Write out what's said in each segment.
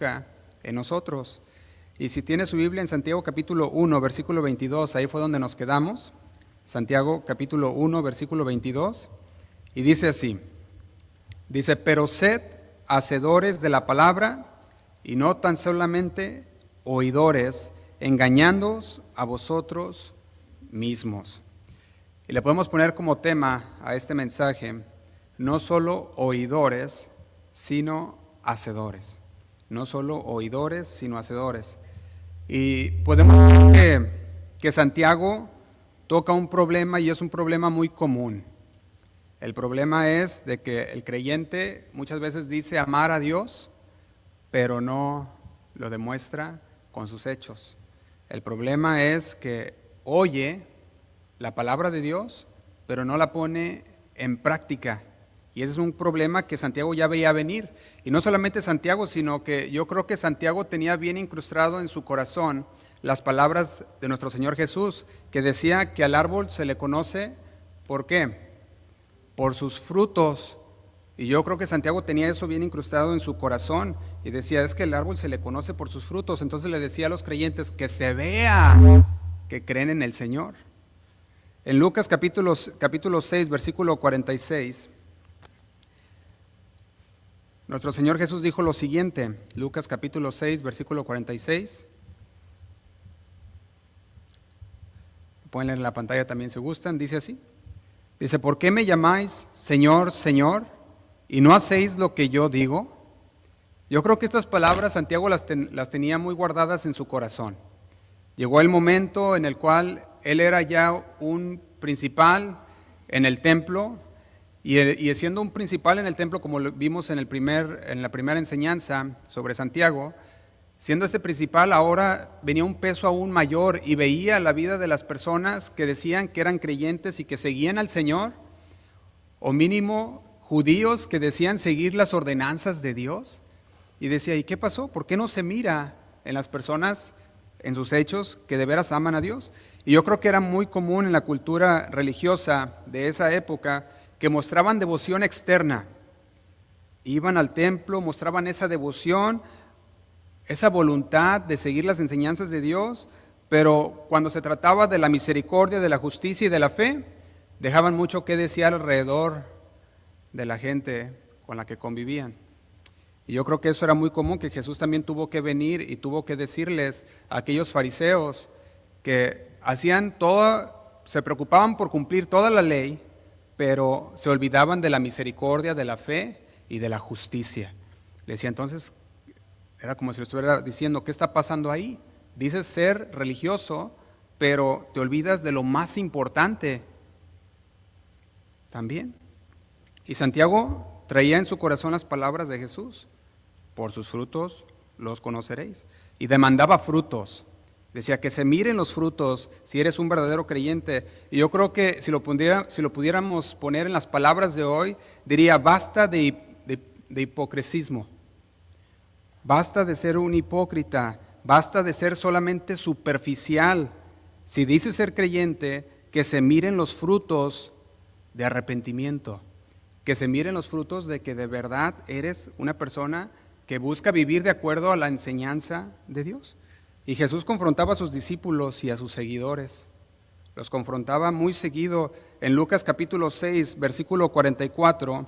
en nosotros. Y si tiene su Biblia en Santiago capítulo 1, versículo 22, ahí fue donde nos quedamos. Santiago capítulo 1, versículo 22, y dice así, dice, pero sed hacedores de la palabra y no tan solamente oidores, engañándoos a vosotros mismos. Y le podemos poner como tema a este mensaje, no solo oidores, sino hacedores. No solo oidores, sino hacedores. Y podemos ver que Santiago toca un problema y es un problema muy común. El problema es de que el creyente muchas veces dice amar a Dios, pero no lo demuestra con sus hechos. El problema es que oye la palabra de Dios, pero no la pone en práctica. Y ese es un problema que Santiago ya veía venir. Y no solamente Santiago, sino que yo creo que Santiago tenía bien incrustado en su corazón las palabras de nuestro Señor Jesús, que decía que al árbol se le conoce, ¿por qué? Por sus frutos. Y yo creo que Santiago tenía eso bien incrustado en su corazón y decía, es que el árbol se le conoce por sus frutos. Entonces le decía a los creyentes que se vea que creen en el Señor. En Lucas capítulo 6, versículo 46, nuestro Señor Jesús dijo lo siguiente, Lucas capítulo 6, versículo 46. Pueden leer en la pantalla también si gustan, dice así. Dice, ¿por qué me llamáis Señor, Señor, y no hacéis lo que yo digo? Yo creo que estas palabras Santiago las tenía muy guardadas en su corazón. Llegó el momento en el cual él era ya un principal en el templo, y siendo un principal en el templo, como lo vimos en la primera enseñanza sobre Santiago, siendo este principal ahora venía un peso aún mayor y veía la vida de las personas que decían que eran creyentes y que seguían al Señor, o mínimo judíos que decían seguir las ordenanzas de Dios, y decía, ¿y qué pasó? ¿Por qué no se mira en las personas, en sus hechos, que de veras aman a Dios? Y yo creo que era muy común en la cultura religiosa de esa época que mostraban devoción externa. Iban al templo, mostraban esa devoción, esa voluntad de seguir las enseñanzas de Dios, pero cuando se trataba de la misericordia, de la justicia y de la fe, dejaban mucho que desear alrededor de la gente con la que convivían. Y yo creo que eso era muy común, que Jesús también tuvo que venir y tuvo que decirles a aquellos fariseos que hacían todo, se preocupaban por cumplir toda la ley, pero se olvidaban de la misericordia, de la fe y de la justicia. Le decía entonces, era como si le estuviera diciendo, ¿qué está pasando ahí? Dices ser religioso, pero te olvidas de lo más importante también. Y Santiago traía en su corazón las palabras de Jesús, por sus frutos los conoceréis. Y demandaba frutos. Decía que se miren los frutos si eres un verdadero creyente. Y yo creo que si lo pudiéramos poner en las palabras de hoy, diría, basta de hipocresismo. Basta de ser un hipócrita. Basta de ser solamente superficial. Si dices ser creyente, que se miren los frutos de arrepentimiento. Que se miren los frutos de que de verdad eres una persona que busca vivir de acuerdo a la enseñanza de Dios. Y Jesús confrontaba a sus discípulos y a sus seguidores. Los confrontaba muy seguido. En Lucas capítulo 6, versículo 44,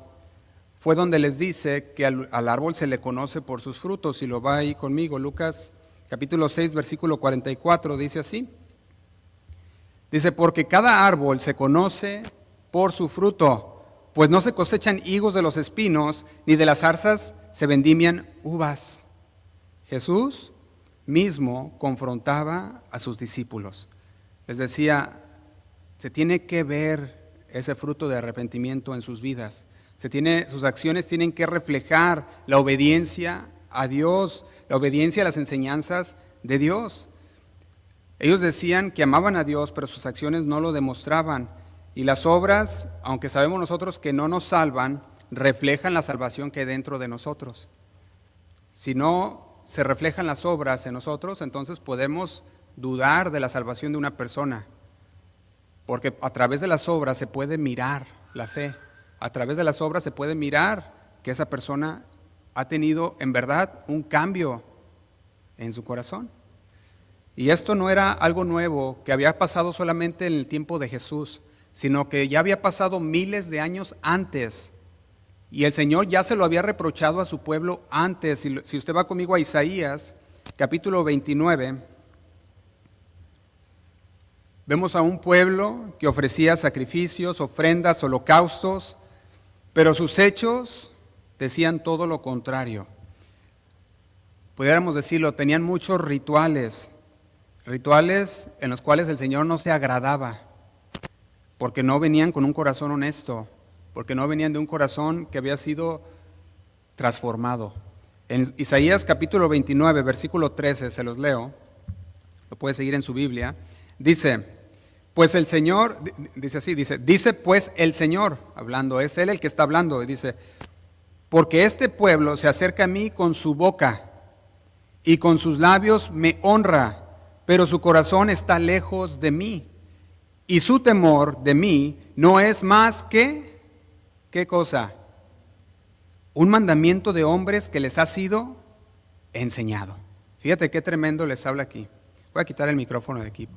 fue donde les dice que al árbol se le conoce por sus frutos. Si lo va ahí conmigo, Lucas capítulo 6, versículo 44, dice así. Dice, porque cada árbol se conoce por su fruto, pues no se cosechan higos de los espinos, ni de las zarzas se vendimian uvas. Jesús mismo confrontaba a sus discípulos. Les decía, se tiene que ver ese fruto de arrepentimiento en sus vidas. Sus acciones tienen que reflejar la obediencia a Dios, la obediencia a las enseñanzas de Dios. Ellos decían que amaban a Dios, pero sus acciones no lo demostraban. Y las obras, aunque sabemos nosotros que no nos salvan, reflejan la salvación que hay dentro de nosotros. Si no se reflejan las obras en nosotros, entonces podemos dudar de la salvación de una persona, porque a través de las obras se puede mirar la fe, a través de las obras se puede mirar que esa persona ha tenido en verdad un cambio en su corazón. Y esto no era algo nuevo que había pasado solamente en el tiempo de Jesús, sino que ya había pasado miles de años antes. Y el Señor ya se lo había reprochado a su pueblo antes. Si usted va conmigo a Isaías, capítulo 29, vemos a un pueblo que ofrecía sacrificios, ofrendas, holocaustos, pero sus hechos decían todo lo contrario. Pudiéramos decirlo, tenían muchos rituales en los cuales el Señor no se agradaba, porque no venían con un corazón honesto, porque no venían de un corazón que había sido transformado. En Isaías capítulo 29, versículo 13, se los leo, lo puede seguir en su Biblia, dice, pues el Señor, dice pues el Señor, hablando, es Él el que está hablando, y dice, porque este pueblo se acerca a mí con su boca y con sus labios me honra, pero su corazón está lejos de mí. Y su temor de mí no es más que, ¿qué cosa? Un mandamiento de hombres que les ha sido enseñado. Fíjate qué tremendo les habla aquí. Voy a quitar el micrófono de aquí.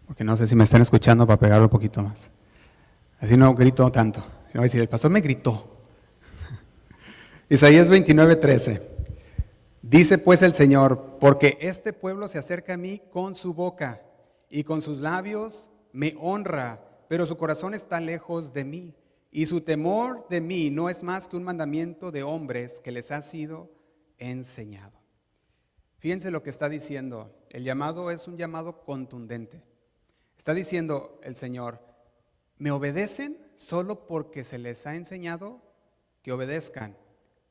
Porque no sé si me están escuchando para pegarlo un poquito más. Así no grito tanto. No voy a decir, el pastor me gritó. Isaías 29:13. Dice pues el Señor, porque este pueblo se acerca a mí con su boca y con sus labios me honra, pero su corazón está lejos de mí. Y su temor de mí no es más que un mandamiento de hombres que les ha sido enseñado. Fíjense lo que está diciendo. El llamado es un llamado contundente. Está diciendo el Señor, me obedecen solo porque se les ha enseñado que obedezcan,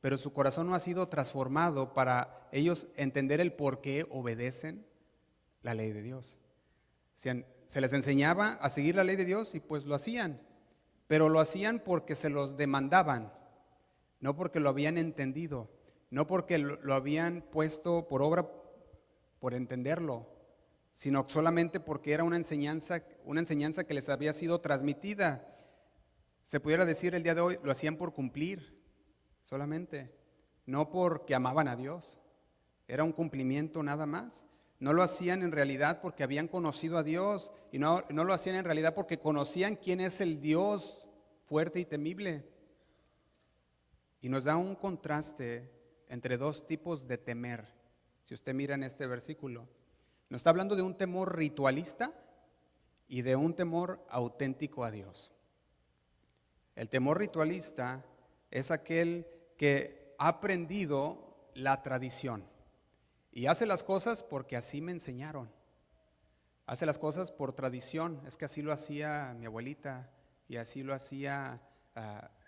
pero su corazón no ha sido transformado para ellos entender el por qué obedecen la ley de Dios. Se les enseñaba a seguir la ley de Dios y pues lo hacían, pero lo hacían porque se los demandaban, no porque lo habían entendido, no porque lo habían puesto por obra por entenderlo, sino solamente porque era una enseñanza que les había sido transmitida. Se pudiera decir el día de hoy, lo hacían por cumplir solamente, no porque amaban a Dios. Era un cumplimiento nada más. No lo hacían en realidad porque habían conocido a Dios y no lo hacían en realidad porque conocían quién es el Dios fuerte y temible. Y nos da un contraste entre dos tipos de temer. Si usted mira en este versículo, nos está hablando de un temor ritualista y de un temor auténtico a Dios. El temor ritualista es aquel que ha aprendido la tradición y hace las cosas porque así me enseñaron. Hace las cosas por tradición, es que así lo hacía mi abuelita y así lo hacía,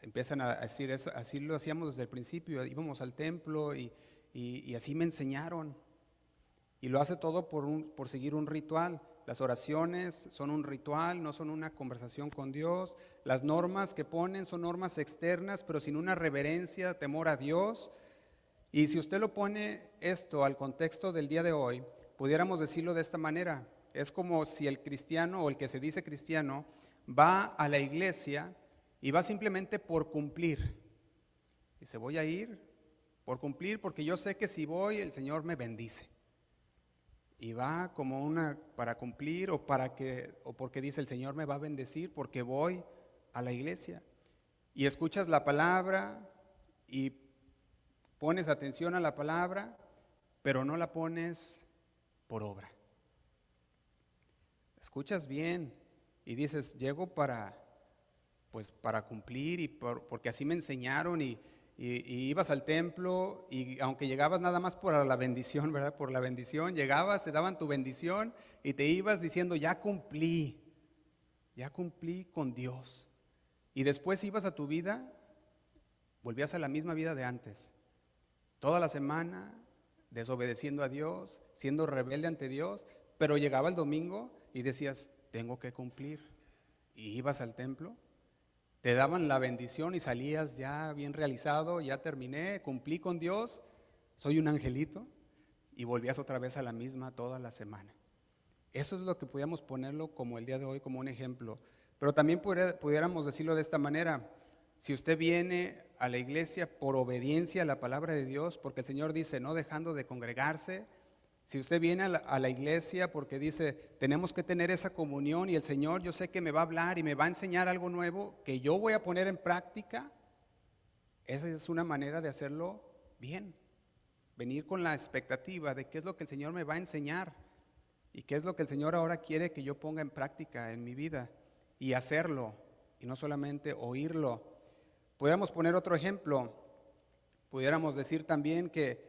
empiezan a decir eso, así lo hacíamos desde el principio, íbamos al templo y así me enseñaron. Y lo hace todo por seguir un ritual. Las oraciones son un ritual, no son una conversación con Dios. Las normas que ponen son normas externas, pero sin una reverencia, temor a Dios. Y si usted lo pone esto al contexto del día de hoy, pudiéramos decirlo de esta manera. Es como si el cristiano o el que se dice cristiano va a la iglesia y va simplemente por cumplir. Dice, voy a ir por cumplir porque yo sé que si voy el Señor me bendice. Y va como para cumplir o porque dice el Señor me va a bendecir porque voy a la iglesia. Y escuchas la palabra y pones atención a la palabra, pero no la pones por obra. Escuchas bien y dices, llego para cumplir y porque así me enseñaron y ibas al templo y aunque llegabas nada más por la bendición, ¿verdad? Por la bendición, llegabas, te daban tu bendición y te ibas diciendo, ya cumplí con Dios. Y después ibas a tu vida, volvías a la misma vida de antes. Toda la semana desobedeciendo a Dios, siendo rebelde ante Dios, pero llegaba el domingo y decías, tengo que cumplir. Y ibas al templo. Te daban la bendición y salías ya bien realizado, ya terminé, cumplí con Dios, soy un angelito, y volvías otra vez a la misma toda la semana. Eso es lo que pudiéramos ponerlo como el día de hoy, como un ejemplo. Pero también pudiéramos decirlo de esta manera. Si usted viene a la iglesia por obediencia a la palabra de Dios, porque el Señor dice, no dejando de congregarse. Si usted viene a la iglesia porque dice, tenemos que tener esa comunión y el Señor yo sé que me va a hablar y me va a enseñar algo nuevo que yo voy a poner en práctica, esa es una manera de hacerlo bien. Venir con la expectativa de qué es lo que el Señor me va a enseñar y qué es lo que el Señor ahora quiere que yo ponga en práctica en mi vida y hacerlo y no solamente oírlo. Pudiéramos poner otro ejemplo, pudiéramos decir también que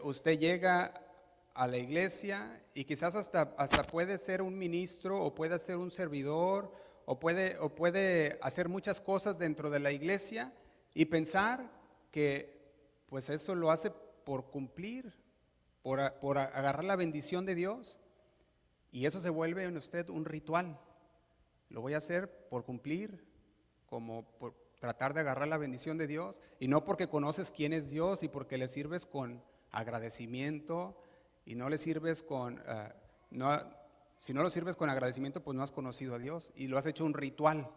usted llega a la iglesia y quizás hasta puede ser un ministro o puede ser un servidor o puede hacer muchas cosas dentro de la iglesia y pensar que pues eso lo hace por cumplir, por agarrar la bendición de Dios, y eso se vuelve en usted un ritual. Lo voy a hacer por cumplir, como por tratar de agarrar la bendición de Dios, y no porque conoces quién es Dios y porque le sirves con agradecimiento y no le sirves con, si no lo sirves con agradecimiento, pues no has conocido a Dios y lo has hecho un ritual.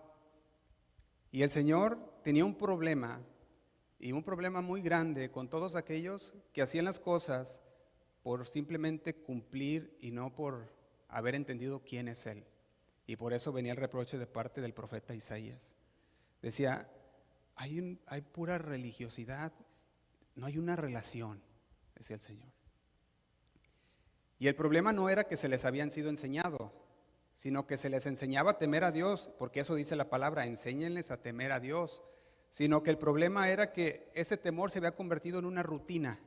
Y el Señor tenía un problema, y un problema muy grande con todos aquellos que hacían las cosas por simplemente cumplir y no por haber entendido quién es Él. Y por eso venía el reproche de parte del profeta Isaías. Decía, hay pura religiosidad, no hay una relación, decía el Señor. Y el problema no era que se les habían sido enseñado, sino que se les enseñaba a temer a Dios, porque eso dice la palabra, enséñenles a temer a Dios. Sino que el problema era que ese temor se había convertido en una rutina.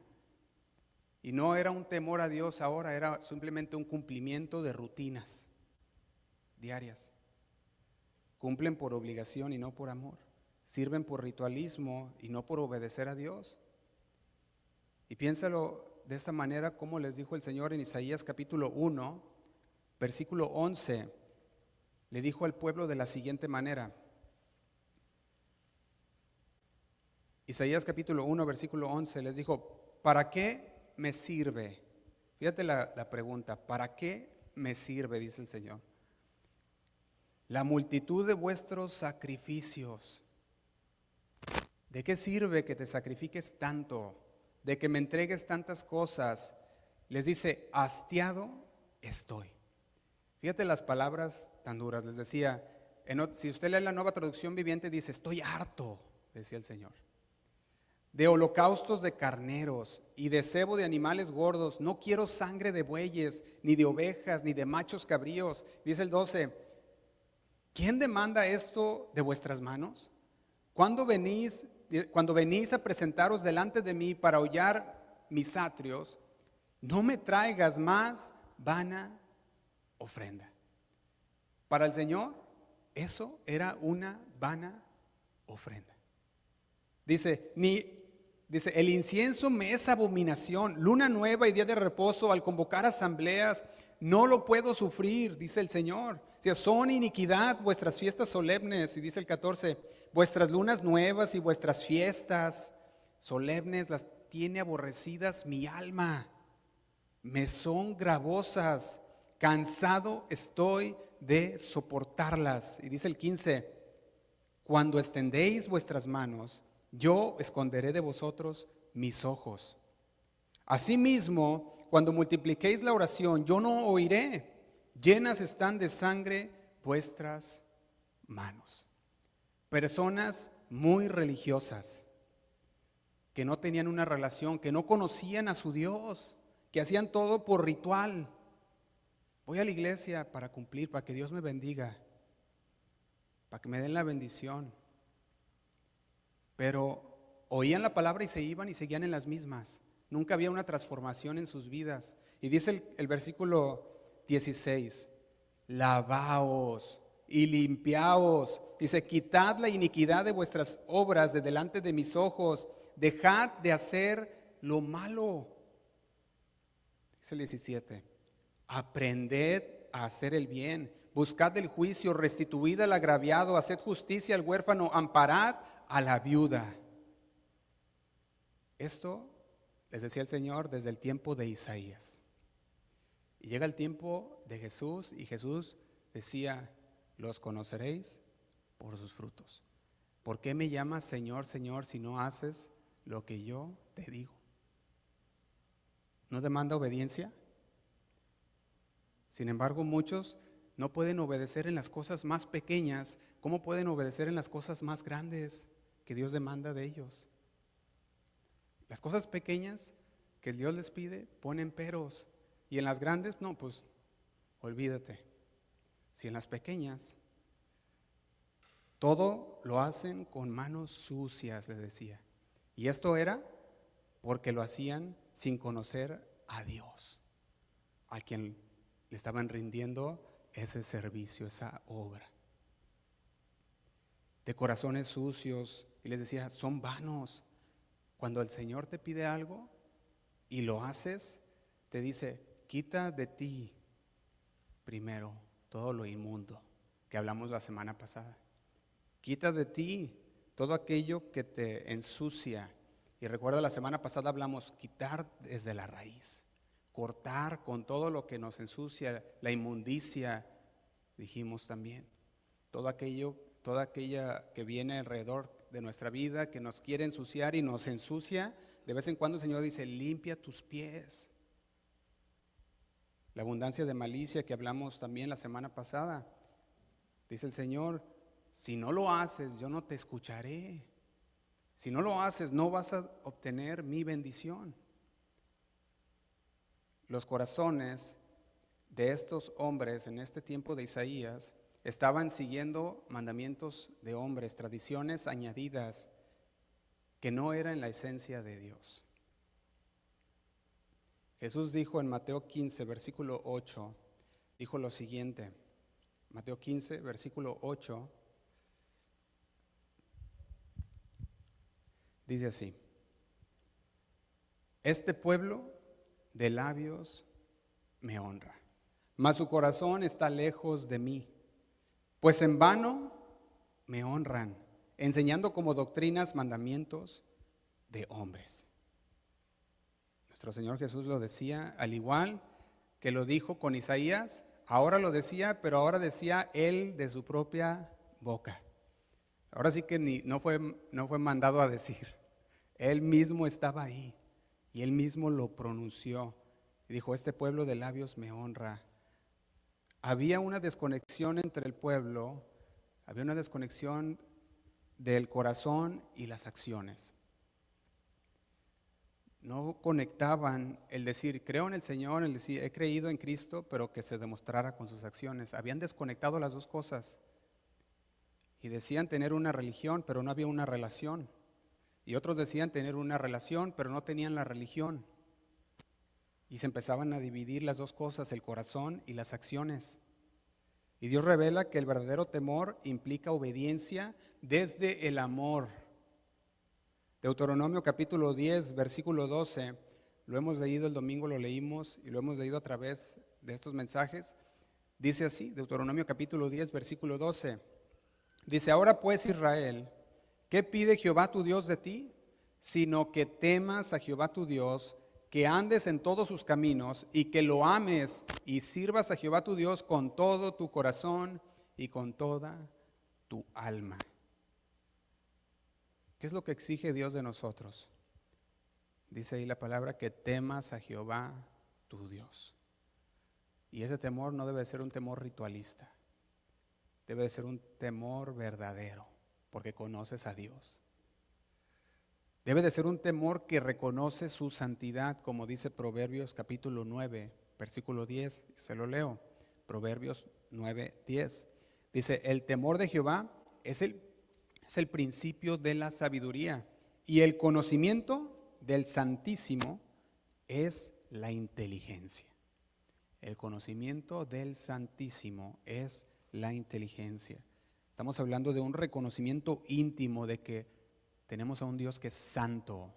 Y no era un temor a Dios ahora, era simplemente un cumplimiento de rutinas diarias. Cumplen por obligación y no por amor. Sirven por ritualismo y no por obedecer a Dios. Y piénsalo de esta manera, como les dijo el Señor en Isaías capítulo 1, versículo 11. Le dijo al pueblo de la siguiente manera. Isaías capítulo 1, versículo 11, les dijo, ¿para qué me sirve? Fíjate la pregunta, ¿para qué me sirve? Dice el Señor. La multitud de vuestros sacrificios. ¿De qué sirve que te sacrifiques tanto? De que me entregues tantas cosas. Les dice, hastiado estoy. Fíjate las palabras tan duras. Les decía, si usted lee la Nueva Traducción Viviente, dice, estoy harto, decía el Señor. De holocaustos de carneros y de cebo de animales gordos, no quiero sangre de bueyes, ni de ovejas, ni de machos cabríos. Dice el 12, ¿quién demanda esto de vuestras manos? Cuando venís a presentaros delante de mí para hollar mis atrios, no me traigas más vana ofrenda. Para el Señor, eso era una vana ofrenda. Dice, el incienso me es abominación, luna nueva y día de reposo al convocar asambleas, no lo puedo sufrir, dice el Señor. O sea, son iniquidad vuestras fiestas solemnes, y dice el 14, vuestras lunas nuevas y vuestras fiestas solemnes las tiene aborrecidas mi alma, me son gravosas, cansado estoy de soportarlas. Y dice el 15, cuando extendéis vuestras manos, yo esconderé de vosotros mis ojos. Asimismo, cuando multipliquéis la oración, yo no oiré. Llenas están de sangre vuestras manos. Personas muy religiosas, que no tenían una relación, que no conocían a su Dios, que hacían todo por ritual. Voy a la iglesia para cumplir, para que Dios me bendiga, para que me den la bendición. Pero oían la palabra y se iban y seguían en las mismas. Nunca había una transformación en sus vidas. Y dice el versículo 16, lavaos y limpiaos. Dice, quitad la iniquidad de vuestras obras de delante de mis ojos. Dejad de hacer lo malo. Dice el 17, aprended a hacer el bien. Buscad el juicio, restituid al agraviado, haced justicia al huérfano, amparad a la viuda. Esto les decía el Señor desde el tiempo de Isaías. Y llega el tiempo de Jesús y Jesús decía, los conoceréis por sus frutos. ¿Por qué me llamas Señor, Señor, si no haces lo que yo te digo? ¿No demanda obediencia? Sin embargo, muchos no pueden obedecer en las cosas más pequeñas. ¿Cómo pueden obedecer en las cosas más grandes que Dios demanda de ellos? Las cosas pequeñas que Dios les pide ponen peros. Y en las grandes, no, pues olvídate. Si en las pequeñas, todo lo hacen con manos sucias, les decía. Y esto era porque lo hacían sin conocer a Dios, a quien le estaban rindiendo ese servicio, esa obra. De corazones sucios, y les decía, son vanos. Cuando el Señor te pide algo y lo haces, te dice, quita de ti primero todo lo inmundo que hablamos la semana pasada. Quita de ti todo aquello que te ensucia. Y recuerda, la semana pasada hablamos quitar desde la raíz, cortar con todo lo que nos ensucia, la inmundicia, dijimos también, todo aquello, toda aquella que viene alrededor de nuestra vida, que nos quiere ensuciar y nos ensucia. De vez en cuando el Señor dice, limpia tus pies. La abundancia de malicia que hablamos también la semana pasada. Dice el Señor, si no lo haces, yo no te escucharé. Si no lo haces, no vas a obtener mi bendición. Los corazones de estos hombres en este tiempo de Isaías estaban siguiendo mandamientos de hombres, tradiciones añadidas que no eran la esencia de Dios. Jesús dijo en Mateo 15, versículo 8, dijo lo siguiente, Mateo 15, versículo 8, dice así, este pueblo de labios me honra, mas su corazón está lejos de mí, pues en vano me honran, enseñando como doctrinas mandamientos de hombres. Nuestro Señor Jesús lo decía, al igual que lo dijo con Isaías, ahora lo decía, pero ahora decía él de su propia boca. Ahora sí que no fue mandado a decir, él mismo estaba ahí y él mismo lo pronunció. Y dijo, este pueblo de labios me honra. Había una desconexión entre el pueblo, había una desconexión del corazón y las acciones. No conectaban el decir, creo en el Señor, el decir, he creído en Cristo, pero que se demostrara con sus acciones. Habían desconectado las dos cosas. Y decían tener una religión, pero no había una relación. Y otros decían tener una relación, pero no tenían la religión. Y se empezaban a dividir las dos cosas, el corazón y las acciones. Y Dios revela que el verdadero temor implica obediencia desde el amor. Deuteronomio capítulo 10, versículo 12, lo hemos leído el domingo, lo leímos y lo hemos leído a través de estos mensajes. Dice así, Deuteronomio capítulo 10, versículo 12. Dice, ahora pues Israel, ¿qué pide Jehová tu Dios de ti? Sino que temas a Jehová tu Dios, que andes en todos sus caminos y que lo ames y sirvas a Jehová tu Dios con todo tu corazón y con toda tu alma. ¿Qué es lo que exige Dios de nosotros? Dice ahí la palabra que temas a Jehová tu Dios. Y ese temor no debe ser un temor ritualista, debe ser un temor verdadero, porque conoces a Dios. Debe de ser un temor que reconoce su santidad, como dice Proverbios capítulo 9, versículo 10, se lo leo, Proverbios 9, 10. Dice, el temor de Jehová es el principio de la sabiduría y el conocimiento del Santísimo es la inteligencia. El conocimiento del Santísimo es la inteligencia. Estamos hablando de un reconocimiento íntimo de que tenemos a un Dios que es santo.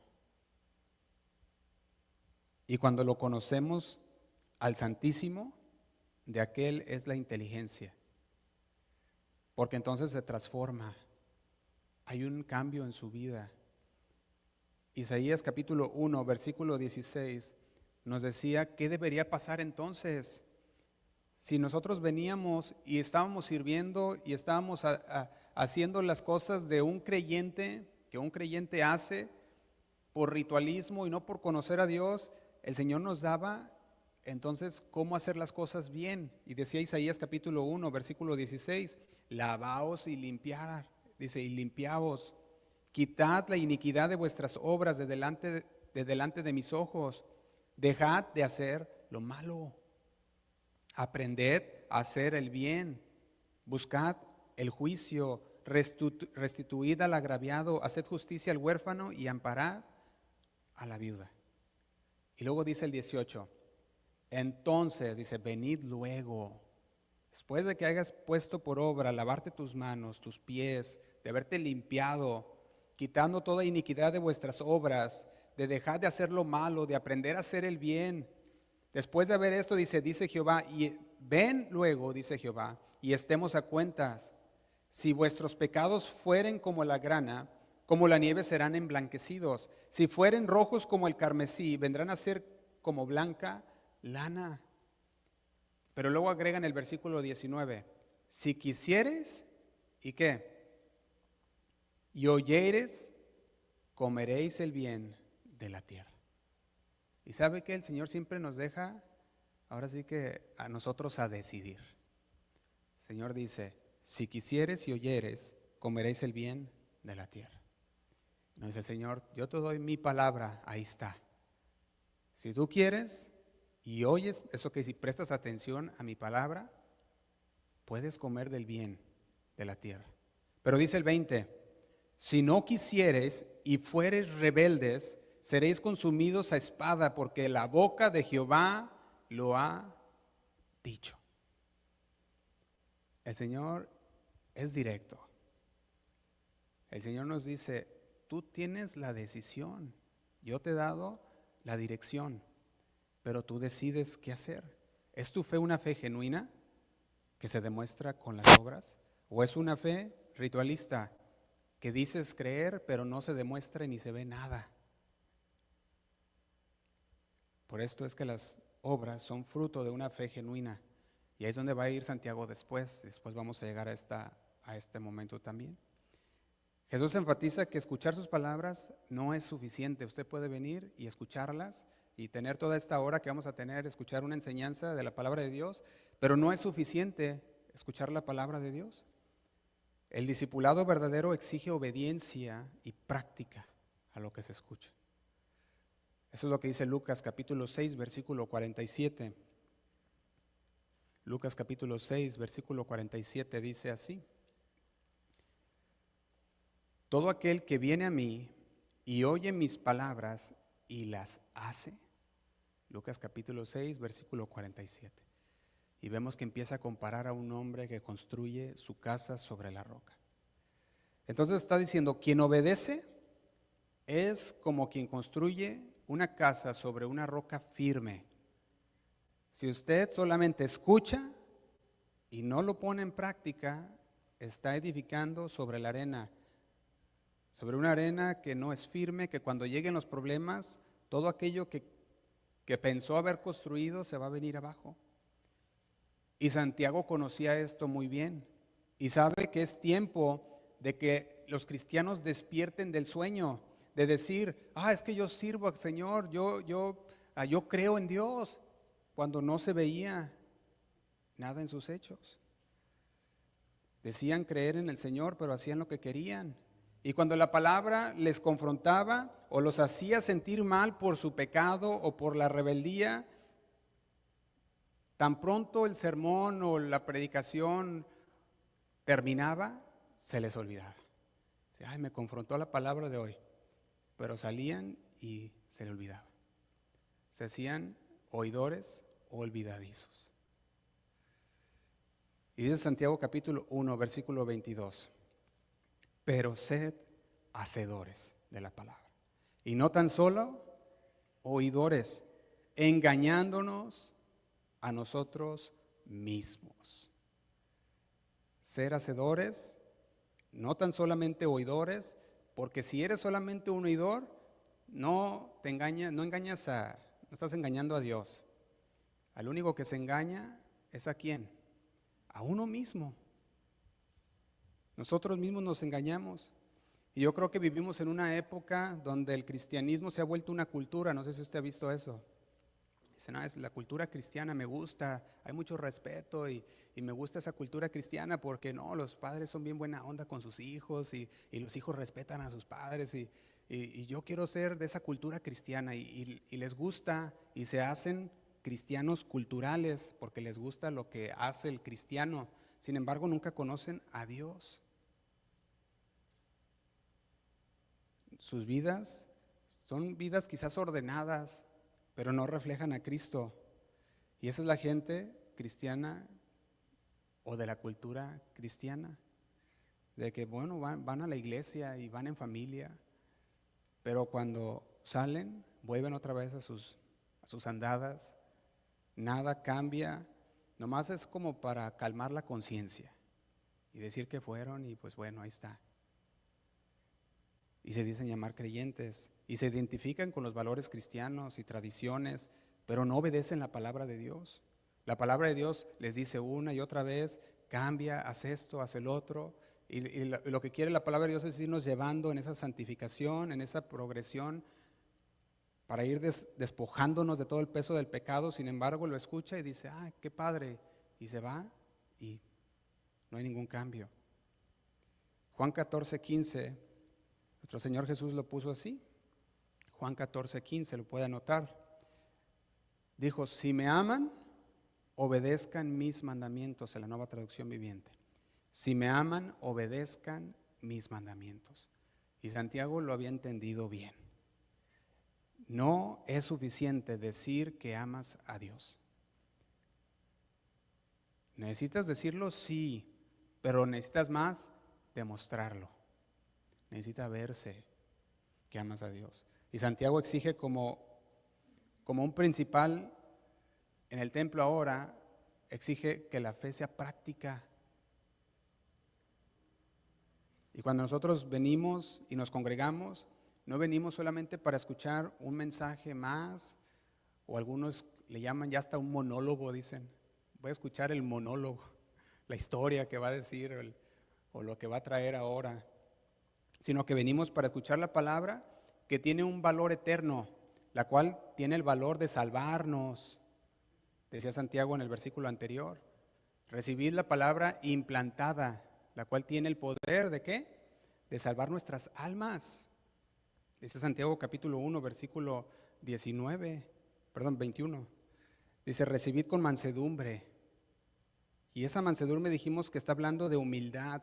Y cuando lo conocemos al Santísimo, de aquel es la inteligencia. Porque entonces se transforma. Hay un cambio en su vida. Isaías capítulo 1, versículo 16, nos decía qué debería pasar entonces. Si nosotros veníamos y estábamos sirviendo y estábamos haciendo las cosas de un creyente, que un creyente hace por ritualismo y no por conocer a Dios, el Señor nos daba entonces cómo hacer las cosas bien. Y decía Isaías capítulo 1, versículo 16, lavaos y limpiad, dice, y limpiaos, quitad la iniquidad de vuestras obras de delante de mis ojos, dejad de hacer lo malo. Aprended a hacer el bien, buscad el juicio, restituid al agraviado, haced justicia al huérfano y amparad a la viuda. Y luego dice el 18, entonces dice, venid luego, después de que hayas puesto por obra lavarte tus manos, tus pies, de haberte limpiado, quitando toda iniquidad de vuestras obras, de dejar de hacer lo malo, de aprender a hacer el bien. Después de haber esto, dice Jehová, y ven luego, dice Jehová, y estemos a cuentas. Si vuestros pecados fueren como la grana, como la nieve serán emblanquecidos. Si fueren rojos como el carmesí, vendrán a ser como blanca lana. Pero luego agregan el versículo 19, si quisieres, ¿y qué? Y oyeres, comeréis el bien de la tierra. Y sabe que el Señor siempre nos deja, ahora sí que a nosotros a decidir. El Señor dice, si quisieres y oyeres, comeréis el bien de la tierra. Nos dice el Señor, yo te doy mi palabra, ahí está. Si tú quieres y oyes, eso que si prestas atención a mi palabra, puedes comer del bien de la tierra. Pero dice el 20, si no quisieres y fueres rebeldes, seréis consumidos a espada, porque la boca de Jehová lo ha dicho. El Señor es directo. El Señor nos dice, tú tienes la decisión, yo te he dado la dirección, pero tú decides qué hacer. ¿Es tu fe una fe genuina que se demuestra con las obras? ¿O es una fe ritualista que dices creer, pero no se demuestra ni se ve nada? Por esto es que las obras son fruto de una fe genuina. Y ahí es donde va a ir Santiago después. Después vamos a llegar a este momento también. Jesús enfatiza que escuchar sus palabras no es suficiente. Usted puede venir y escucharlas y tener toda esta hora que vamos a tener, escuchar una enseñanza de la palabra de Dios, pero no es suficiente escuchar la palabra de Dios. El discipulado verdadero exige obediencia y práctica a lo que se escucha. Eso es lo que dice Lucas capítulo 6, versículo 47. Lucas capítulo 6, versículo 47 dice así: todo aquel que viene a mí y oye mis palabras y las hace. Lucas capítulo 6, versículo 47. Y vemos que empieza a comparar a un hombre que construye su casa sobre la roca. Entonces está diciendo, quien obedece es como quien construye una casa sobre una roca firme. Si usted solamente escucha y no lo pone en práctica, está edificando sobre la arena, sobre una arena que no es firme, que cuando lleguen los problemas, todo aquello que pensó haber construido se va a venir abajo. Y Santiago conocía esto muy bien y sabe que es tiempo de que los cristianos despierten del sueño, de decir, es que yo sirvo al Señor, yo creo en Dios, cuando no se veía nada en sus hechos. Decían creer en el Señor, pero hacían lo que querían. Y cuando la palabra les confrontaba o los hacía sentir mal por su pecado o por la rebeldía, tan pronto el sermón o la predicación terminaba, se les olvidaba. Me confrontó la palabra de hoy, pero salían y se le olvidaba. Se hacían oidores o olvidadizos. Y dice Santiago capítulo 1, versículo 22. Pero sed hacedores de la palabra. Y no tan solo oidores, engañándonos a nosotros mismos. Ser hacedores, no tan solamente oidores, porque si eres solamente un oidor, no engañas a no estás engañando a Dios. Al único que se engaña es ¿a quién? A uno mismo. Nosotros mismos nos engañamos. Y yo creo que vivimos en una época donde el cristianismo se ha vuelto una cultura, no sé si usted ha visto eso. Dice, no, es la cultura cristiana, me gusta, hay mucho respeto y me gusta esa cultura cristiana porque no, los padres son bien buena onda con sus hijos y los hijos respetan a sus padres y yo quiero ser de esa cultura cristiana y les gusta y se hacen cristianos culturales porque les gusta lo que hace el cristiano, sin embargo nunca conocen a Dios. Sus vidas son vidas quizás ordenadas, pero no reflejan a Cristo. Y esa es la gente cristiana o de la cultura cristiana, de que bueno, van a la iglesia y van en familia, pero cuando salen, vuelven otra vez a sus andadas, nada cambia, nomás es como para calmar la conciencia y decir que fueron y pues bueno, ahí está. Y se dicen llamar creyentes y se identifican con los valores cristianos y tradiciones, pero no obedecen la palabra de Dios. La palabra de Dios les dice una y otra vez, cambia, haz esto, haz el otro. Y lo que quiere la palabra de Dios es irnos llevando en esa santificación, en esa progresión, para ir despojándonos de todo el peso del pecado. Sin embargo, lo escucha y dice, qué padre, y se va y no hay ningún cambio. Juan 14:15. Nuestro Señor Jesús lo puso así, Juan 14:15, lo puede anotar. Dijo, si me aman, obedezcan mis mandamientos, en la Nueva Traducción Viviente. Si me aman, obedezcan mis mandamientos. Y Santiago lo había entendido bien. No es suficiente decir que amas a Dios. Necesitas decirlo, sí, pero necesitas más demostrarlo. Necesita verse que amas a Dios. Y Santiago exige como un principal en el templo ahora, exige que la fe sea práctica. Y cuando nosotros venimos y nos congregamos, no venimos solamente para escuchar un mensaje más, o algunos le llaman ya hasta un monólogo, dicen. Voy a escuchar el monólogo, la historia que va a decir o lo que va a traer ahora. Sino que venimos para escuchar la palabra que tiene un valor eterno, la cual tiene el valor de salvarnos. Decía Santiago en el versículo anterior, recibid la palabra implantada, la cual tiene el poder ¿de qué? De salvar nuestras almas. Dice Santiago capítulo 1, versículo 21. Dice, recibid con mansedumbre. Y esa mansedumbre dijimos que está hablando de humildad,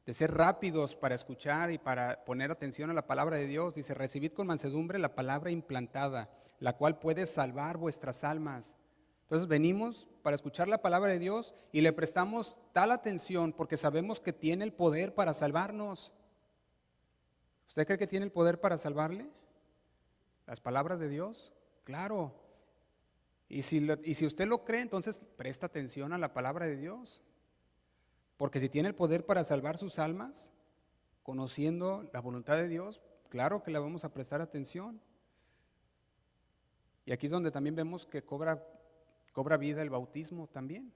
de ser rápidos para escuchar y para poner atención a la palabra de Dios. Dice, recibid con mansedumbre la palabra implantada, la cual puede salvar vuestras almas. Entonces venimos para escuchar la palabra de Dios y le prestamos tal atención porque sabemos que tiene el poder para salvarnos. ¿Usted cree que tiene el poder para salvarle? ¿Las palabras de Dios? Claro. Y si usted lo cree, entonces presta atención a la palabra de Dios. Porque si tiene el poder para salvar sus almas, conociendo la voluntad de Dios, claro que le vamos a prestar atención. Y aquí es donde también vemos que cobra vida el bautismo también.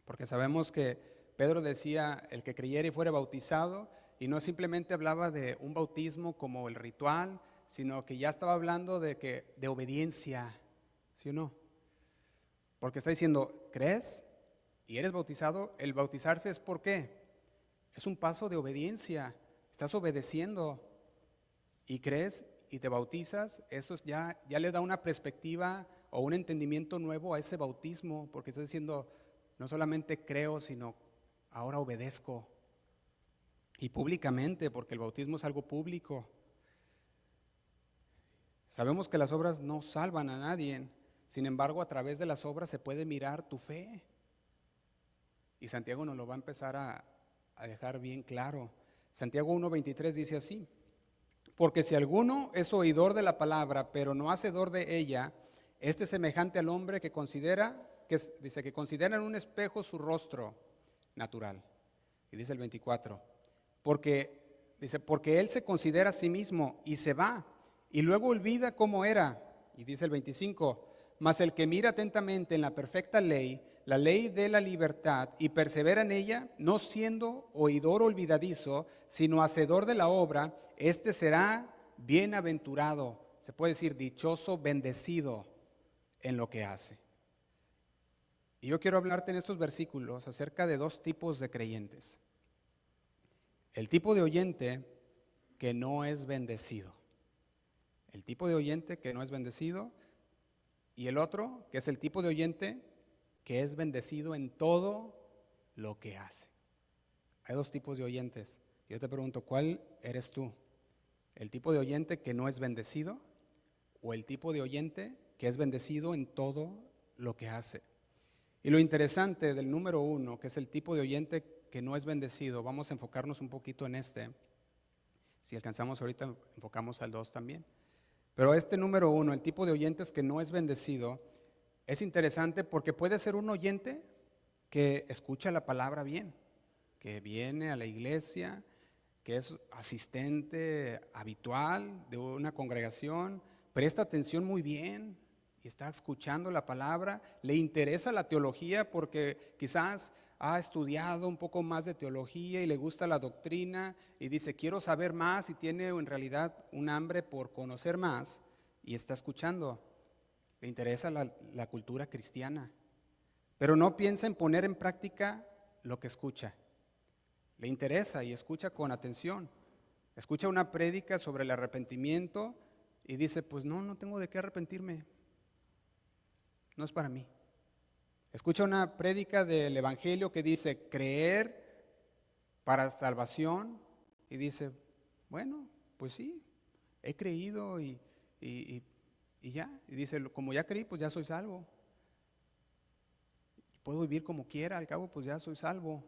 Porque sabemos que Pedro decía, el que creyere y fuere bautizado, y no simplemente hablaba de un bautismo como el ritual, sino que ya estaba hablando de obediencia, ¿sí o no? Porque está diciendo, ¿crees? Y eres bautizado. El bautizarse es ¿por qué? Es un paso de obediencia. Estás obedeciendo y crees y te bautizas. Eso ya le da una perspectiva o un entendimiento nuevo a ese bautismo, porque estás diciendo, no solamente creo, sino ahora obedezco. Y públicamente, porque el bautismo es algo público. Sabemos que las obras no salvan a nadie. Sin embargo, a través de las obras se puede mirar tu fe. Y Santiago nos lo va a empezar a dejar bien claro. Santiago 1:23 dice así, porque si alguno es oidor de la palabra, pero no hacedor de ella, este es semejante al hombre que considera en un espejo su rostro natural. Y dice el 24, porque él se considera a sí mismo y se va, y luego olvida cómo era. Y dice el 25, mas el que mira atentamente en la perfecta ley, la ley de la libertad, y persevera en ella, no siendo oidor olvidadizo, sino hacedor de la obra, este será bienaventurado, se puede decir dichoso, bendecido en lo que hace. Y yo quiero hablarte en estos versículos acerca de dos tipos de creyentes. El tipo de oyente que no es bendecido. El tipo de oyente que no es bendecido y el otro que es el tipo de oyente que es bendecido en todo lo que hace. Hay dos tipos de oyentes. Yo te pregunto, ¿cuál eres tú? ¿El tipo de oyente que no es bendecido o el tipo de oyente que es bendecido en todo lo que hace? Y lo interesante del número 1, que es el tipo de oyente que no es bendecido, vamos a enfocarnos un poquito en este. Si alcanzamos ahorita, enfocamos al 2 también. Pero este número 1, el tipo de oyentes que no es bendecido, es interesante porque puede ser un oyente que escucha la palabra bien, que viene a la iglesia, que es asistente habitual de una congregación, presta atención muy bien y está escuchando la palabra, le interesa la teología porque quizás ha estudiado un poco más de teología y le gusta la doctrina y dice, quiero saber más, y tiene en realidad un hambre por conocer más y está escuchando. Le interesa la cultura cristiana, pero no piensa en poner en práctica lo que escucha. Le interesa y escucha con atención. Escucha una prédica sobre el arrepentimiento y dice, pues no tengo de qué arrepentirme. No es para mí. Escucha una prédica del Evangelio que dice creer para salvación y dice, bueno, pues sí, he creído y ya. Y dice, como ya creí, pues ya soy salvo. Puedo vivir como quiera, al cabo pues ya soy salvo.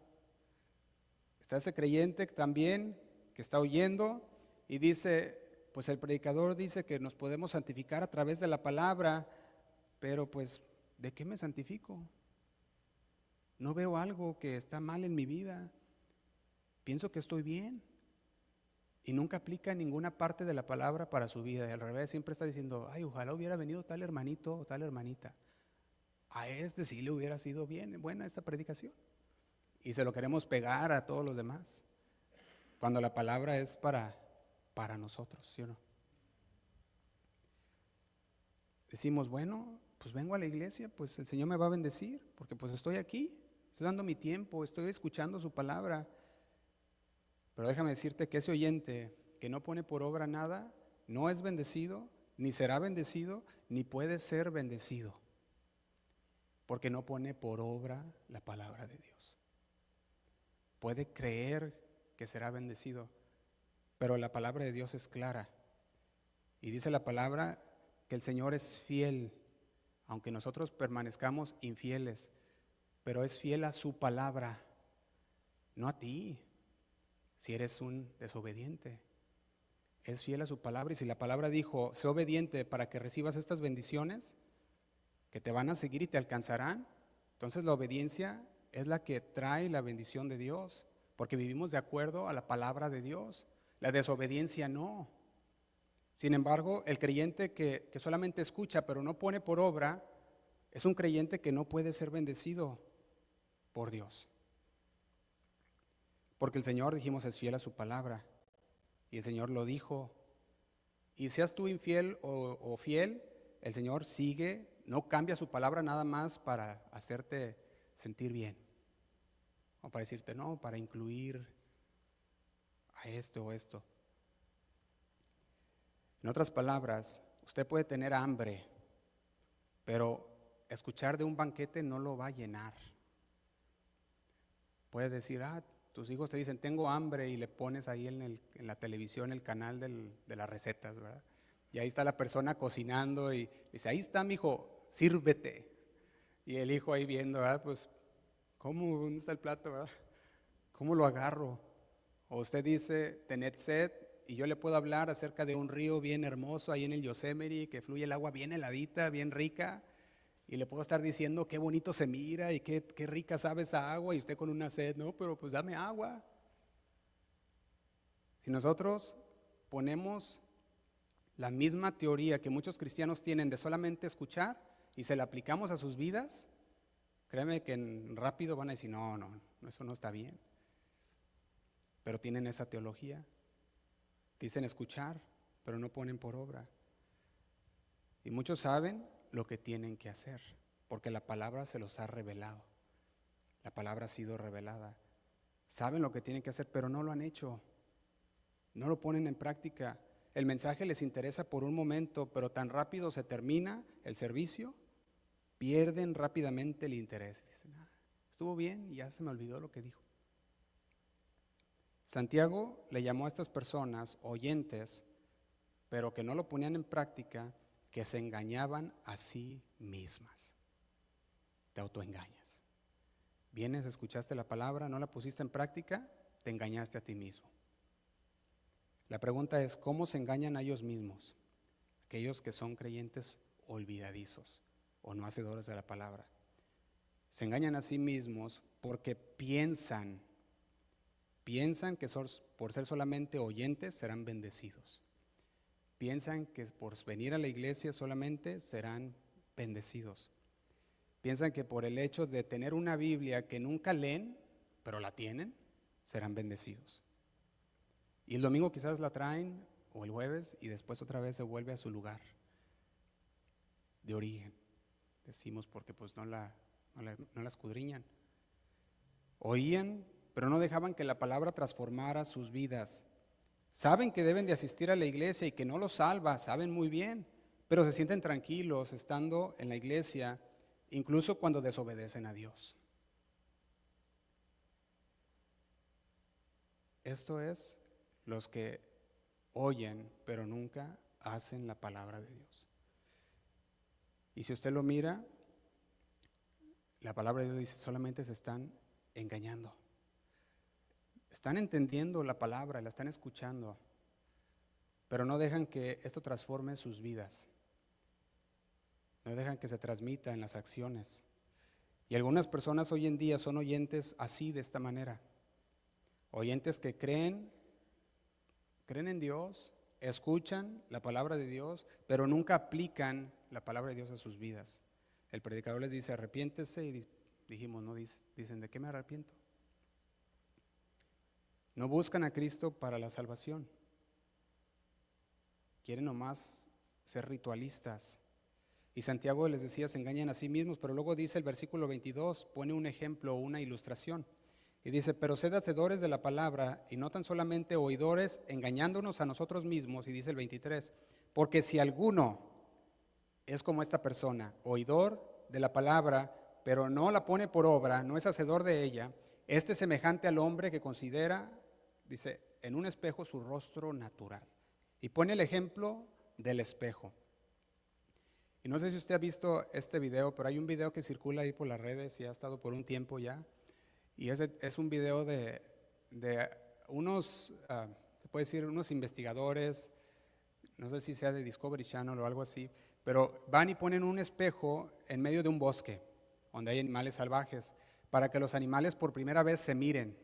Está ese creyente también que está oyendo y dice, pues el predicador dice que nos podemos santificar a través de la palabra, pero pues, ¿de qué me santifico? No veo algo que está mal en mi vida, pienso que estoy bien y nunca aplica ninguna parte de la palabra para su vida. Y al revés, siempre está diciendo, ay, ojalá hubiera venido tal hermanito o tal hermanita. A este sí le hubiera sido bien, buena esta predicación. Y se lo queremos pegar a todos los demás, cuando la palabra es para nosotros, ¿sí o no? Decimos, bueno, pues vengo a la iglesia, pues el Señor me va a bendecir, porque pues estoy aquí, estoy dando mi tiempo, estoy escuchando su palabra. Pero déjame decirte que ese oyente que no pone por obra nada, no es bendecido, ni será bendecido, ni puede ser bendecido, porque no pone por obra la palabra de Dios. Puede creer que será bendecido, pero la palabra de Dios es clara. Y dice la palabra que el Señor es fiel, aunque nosotros permanezcamos infieles, pero es fiel a su palabra, no a ti, si eres un desobediente. Es fiel a su palabra, y si la palabra dijo, sé obediente para que recibas estas bendiciones, que te van a seguir y te alcanzarán, entonces la obediencia es la que trae la bendición de Dios, porque vivimos de acuerdo a la palabra de Dios. La desobediencia no. Sin embargo, el creyente que solamente escucha pero no pone por obra, es un creyente que no puede ser bendecido por Dios. Porque el Señor, dijimos, es fiel a su palabra. Y el Señor lo dijo. Y seas tú infiel o fiel, el Señor sigue, no cambia su palabra nada más para hacerte sentir bien. O para decirte no, para incluir a esto o esto. En otras palabras, usted puede tener hambre, pero escuchar de un banquete no lo va a llenar. Puedes decir, tus hijos te dicen, tengo hambre, y le pones ahí en la televisión el canal de las recetas, ¿verdad? Y ahí está la persona cocinando y dice, ahí está, mijo, sírvete. Y el hijo ahí viendo, ¿verdad? Pues, ¿cómo? ¿Dónde está el plato, verdad? ¿Cómo lo agarro? O usted dice, tened sed, y yo le puedo hablar acerca de un río bien hermoso ahí en el Yosemite, que fluye el agua bien heladita, bien rica, y le puedo estar diciendo qué bonito se mira y qué rica sabe esa agua, y usted con una sed, no, pero pues dame agua. Si nosotros ponemos La misma teoría que muchos cristianos tienen de solamente escuchar y se la aplicamos a sus vidas, créeme que rápido van a decir, no, eso no está bien. Pero tienen esa teología. Dicen escuchar, pero no ponen por obra. Y muchos saben lo que tienen que hacer, porque la palabra se los ha revelado. La palabra ha sido revelada. Saben lo que tienen que hacer, pero no lo han hecho. No lo ponen en práctica. El mensaje les interesa por un momento, pero tan rápido se termina el servicio, pierden rápidamente el interés. Dicen, estuvo bien y ya se me olvidó lo que dijo. Santiago le llamó a estas personas oyentes, pero que no lo ponían en práctica, que se engañaban a sí mismas. Te autoengañas. Vienes, escuchaste la palabra, no la pusiste en práctica, te engañaste a ti mismo. La pregunta es, ¿cómo se engañan a ellos mismos? Aquellos que son creyentes olvidadizos o no hacedores de la palabra. Se engañan a sí mismos porque piensan que por ser solamente oyentes serán bendecidos. Piensan que por venir a la iglesia solamente serán bendecidos. Piensan que por el hecho de tener una Biblia que nunca leen, pero la tienen, serán bendecidos. Y el domingo quizás la traen, o el jueves, y después otra vez se vuelve a su lugar de origen. Decimos porque pues no la escudriñan. Oían, pero no dejaban que la palabra transformara sus vidas. Saben que deben de asistir a la iglesia y que no los salva, saben muy bien, pero se sienten tranquilos estando en la iglesia, incluso cuando desobedecen a Dios. Esto es los que oyen, pero nunca hacen la palabra de Dios. Y si usted lo mira, la palabra de Dios dice, solamente se están engañando. Están entendiendo la palabra, la están escuchando, pero no dejan que esto transforme sus vidas. No dejan que se transmita en las acciones. Y algunas personas hoy en día son oyentes así, de esta manera. Oyentes que creen en Dios, escuchan la palabra de Dios, pero nunca aplican la palabra de Dios a sus vidas. El predicador les dice, arrepiéntese, y dijimos, no dicen, ¿de qué me arrepiento? No buscan a Cristo para la salvación. Quieren nomás ser ritualistas. Y Santiago les decía, se engañan a sí mismos, pero luego dice el versículo 22, pone un ejemplo, una ilustración. Y dice, pero sed hacedores de la palabra y no tan solamente oidores, engañándonos a nosotros mismos. Y dice el 23, porque si alguno es como esta persona, oidor de la palabra, pero no la pone por obra, no es hacedor de ella, este es semejante al hombre que considera, dice, en un espejo su rostro natural. Y pone el ejemplo del espejo. Y no sé si usted ha visto este video, pero hay un video que circula ahí por las redes y ha estado por un tiempo ya. Y es un video de unos, se puede decir, unos investigadores, no sé si sea de Discovery Channel o algo así, pero van y ponen un espejo en medio de un bosque, donde hay animales salvajes, para que los animales por primera vez se miren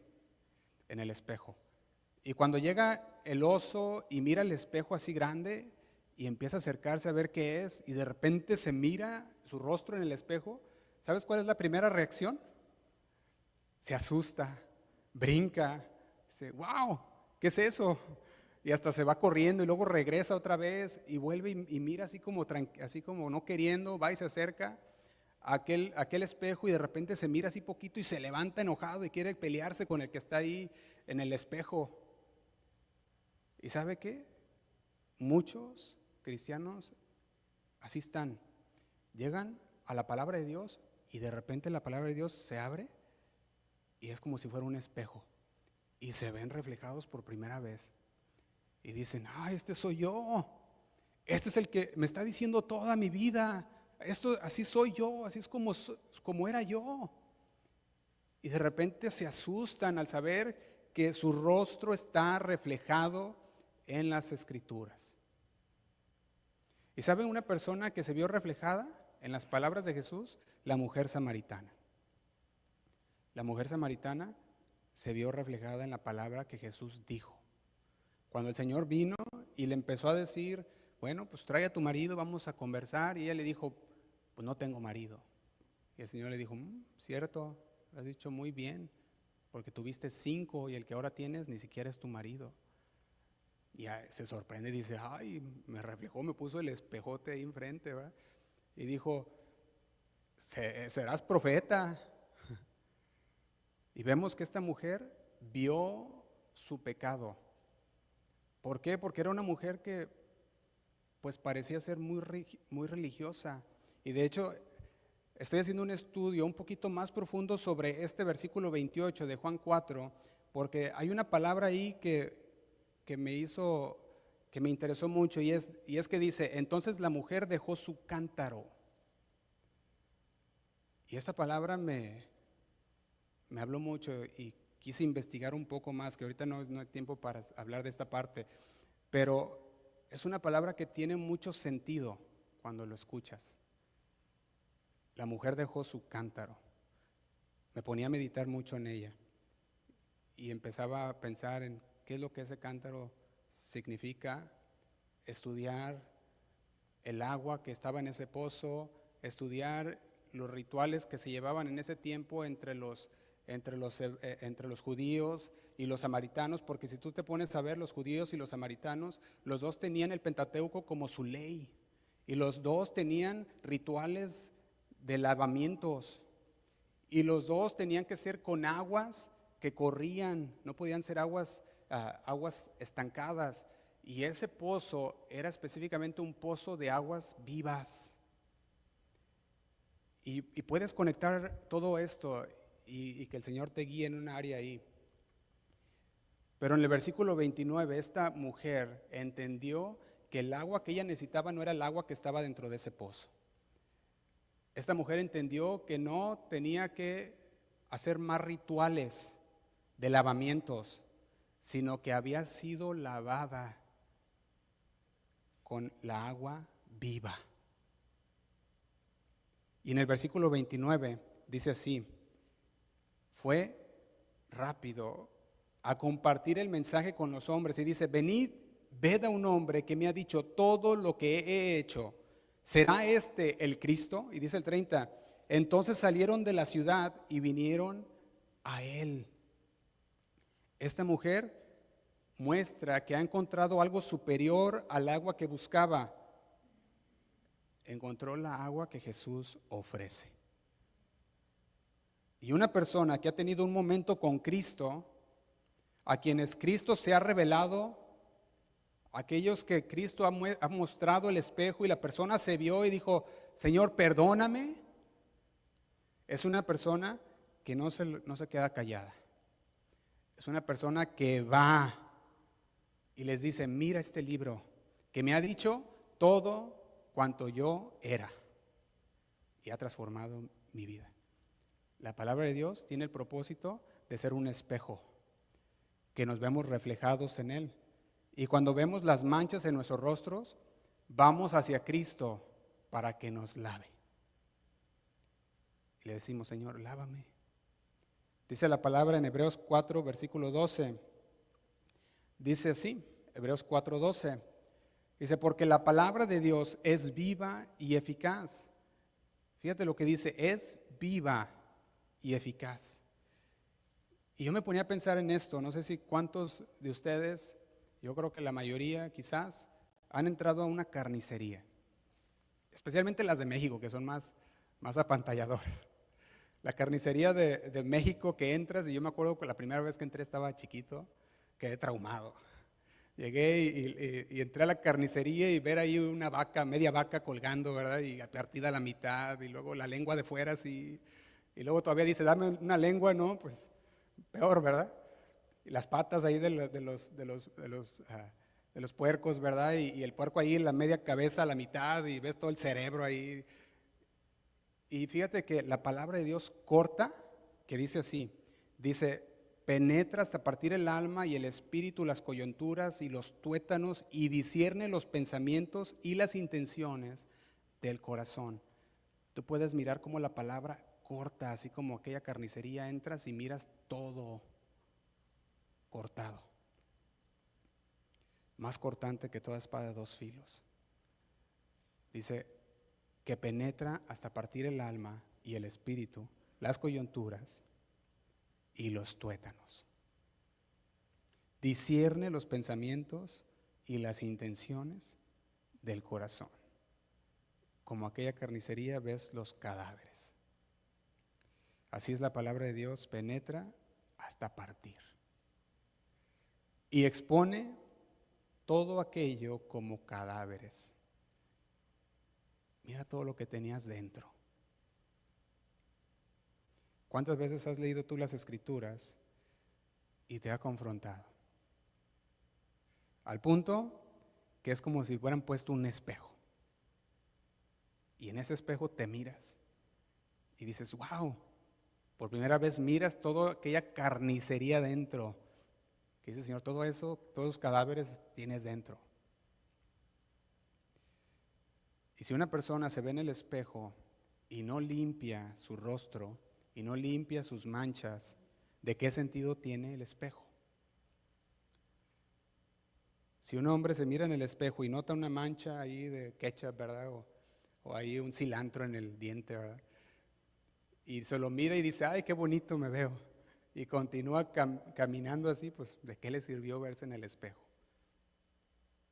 en el espejo. Y cuando llega el oso y mira el espejo así grande y empieza a acercarse a ver qué es, y de repente se mira su rostro en el espejo, ¿sabes cuál es la primera reacción? Se asusta, brinca, dice, wow, ¿qué es eso? Y hasta se va corriendo y luego regresa otra vez y vuelve y mira así como no queriendo, va y se acerca a aquel espejo y de repente se mira así poquito y se levanta enojado y quiere pelearse con el que está ahí en el espejo. ¿Y sabe qué? Muchos cristianos así están. Llegan a la palabra de Dios y de repente la palabra de Dios se abre y es como si fuera un espejo y se ven reflejados por primera vez y dicen, este soy yo, este es el que me está diciendo toda mi vida, así soy yo, así es como era yo. Y de repente se asustan al saber que su rostro está reflejado en las Escrituras. ¿Y saben una persona que se vio reflejada en las palabras de Jesús? La mujer samaritana. La mujer samaritana se vio reflejada en la palabra que Jesús dijo. Cuando el Señor vino y le empezó a decir bueno, pues trae a tu marido, vamos a conversar. Y ella le dijo, pues no tengo marido. Y el Señor le dijo, cierto, has dicho muy bien, porque tuviste 5 y el que ahora tienes ni siquiera es tu marido. Y se sorprende y dice, ay, me reflejó, me puso el espejote ahí enfrente, ¿verdad? Y dijo, serás profeta. Y vemos que esta mujer vio su pecado. ¿Por qué? Porque era una mujer que pues parecía ser muy religiosa. Y de hecho, estoy haciendo un estudio un poquito más profundo sobre este versículo 28 de Juan 4, porque hay una palabra ahí que me interesó mucho, y es que dice, entonces la mujer dejó su cántaro. Y esta palabra me habló mucho y quise investigar un poco más, que ahorita no hay tiempo para hablar de esta parte, pero es una palabra que tiene mucho sentido cuando lo escuchas. La mujer dejó su cántaro. Me ponía a meditar mucho en ella y empezaba a pensar en qué es lo que ese cántaro significa, estudiar el agua que estaba en ese pozo, estudiar los rituales que se llevaban en ese tiempo entre los judíos y los samaritanos, porque si tú te pones a ver, los judíos y los samaritanos, los dos tenían el Pentateuco como su ley, y los dos tenían rituales de lavamientos, y los dos tenían que ser con aguas que corrían, no podían ser aguas estancadas, y ese pozo era específicamente un pozo de aguas vivas. Y puedes conectar todo esto y que el Señor te guíe en un área ahí. Pero en el versículo 29, esta mujer entendió que el agua que ella necesitaba no era el agua que estaba dentro de ese pozo. Esta mujer entendió que no tenía que hacer más rituales de lavamientos, sino que había sido lavada con la agua viva. Y en el versículo 29 dice así, fue rápido a compartir el mensaje con los hombres y dice, venid, ved a un hombre que me ha dicho todo lo que he hecho. ¿Será este el Cristo? Y dice el 30, entonces salieron de la ciudad y vinieron a él. Esta mujer muestra que ha encontrado algo superior al agua que buscaba. Encontró la agua que Jesús ofrece. Y una persona que ha tenido un momento con Cristo, a quienes Cristo se ha revelado, aquellos que Cristo ha mostrado el espejo y la persona se vio y dijo, Señor, perdóname, es una persona que no se queda callada. Es una persona que va y les dice, mira este libro que me ha dicho todo cuanto yo era y ha transformado mi vida. La palabra de Dios tiene el propósito de ser un espejo, que nos vemos reflejados en él. Y cuando vemos las manchas en nuestros rostros, vamos hacia Cristo para que nos lave. Y le decimos, Señor, lávame. Dice la palabra en Hebreos 4, versículo 12. Dice así, Hebreos 4, 12. Dice, porque la palabra de Dios es viva y eficaz. Fíjate lo que dice, es viva y eficaz. Y yo me ponía a pensar en esto, no sé si cuántos de ustedes, yo creo que la mayoría quizás, han entrado a una carnicería, especialmente las de México, que son más apantalladoras. La carnicería de México que entras, y yo me acuerdo que la primera vez que entré estaba chiquito, quedé traumado. Llegué y entré a la carnicería y ver ahí una vaca, media vaca colgando, ¿verdad? Y partida a la mitad, y luego la lengua de fuera así, y luego todavía dice, dame una lengua, ¿no? Pues peor, ¿verdad? Y las patas ahí de los puercos, ¿verdad? Y el puerco ahí en la media cabeza a la mitad, y ves todo el cerebro ahí. Y fíjate que la palabra de Dios corta, que dice así, dice, penetra hasta partir el alma y el espíritu, las coyunturas y los tuétanos, y discierne los pensamientos y las intenciones del corazón. Tú puedes mirar cómo la palabra corta, así como aquella carnicería, entras y miras todo cortado. Más cortante que toda espada de 2 filos. Dice que penetra hasta partir el alma y el espíritu, las coyunturas y los tuétanos. Discierne los pensamientos y las intenciones del corazón. Como aquella carnicería ves los cadáveres. Así es la palabra de Dios, penetra hasta partir. Y expone todo aquello como cadáveres. Mira todo lo que tenías dentro. ¿Cuántas veces has leído tú las Escrituras y te ha confrontado? Al punto que es como si hubieran puesto un espejo. Y en ese espejo te miras y dices, wow, por primera vez miras toda aquella carnicería dentro. Que dice, Señor, todo eso, todos los cadáveres tienes dentro. Y si una persona se ve en el espejo y no limpia su rostro y no limpia sus manchas, ¿de qué sentido tiene el espejo? Si un hombre se mira en el espejo y nota una mancha ahí de ketchup, ¿verdad? O ahí un cilantro en el diente, ¿verdad? Y se lo mira y dice, ay, qué bonito me veo. Y continúa caminando así, pues, ¿de qué le sirvió verse en el espejo?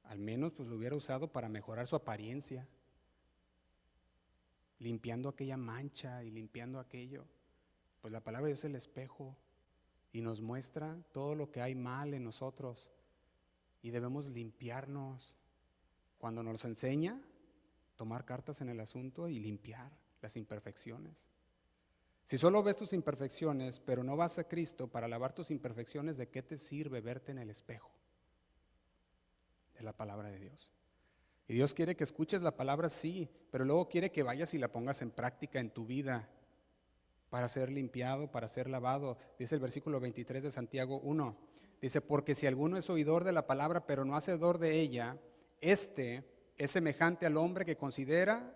Al menos, pues, lo hubiera usado para mejorar su apariencia, limpiando aquella mancha y limpiando aquello. Pues la palabra de Dios es el espejo y nos muestra todo lo que hay mal en nosotros y debemos limpiarnos. Cuando nos enseña, tomar cartas en el asunto y limpiar las imperfecciones. Si solo ves tus imperfecciones, pero no vas a Cristo para lavar tus imperfecciones, ¿de qué te sirve verte en el espejo de la palabra de Dios? Y Dios quiere que escuches la palabra, sí, pero luego quiere que vayas y la pongas en práctica en tu vida para ser limpiado, para ser lavado. Dice el versículo 23 de Santiago 1. Dice, porque si alguno es oidor de la palabra, pero no hacedor de ella, este es semejante al hombre que considera,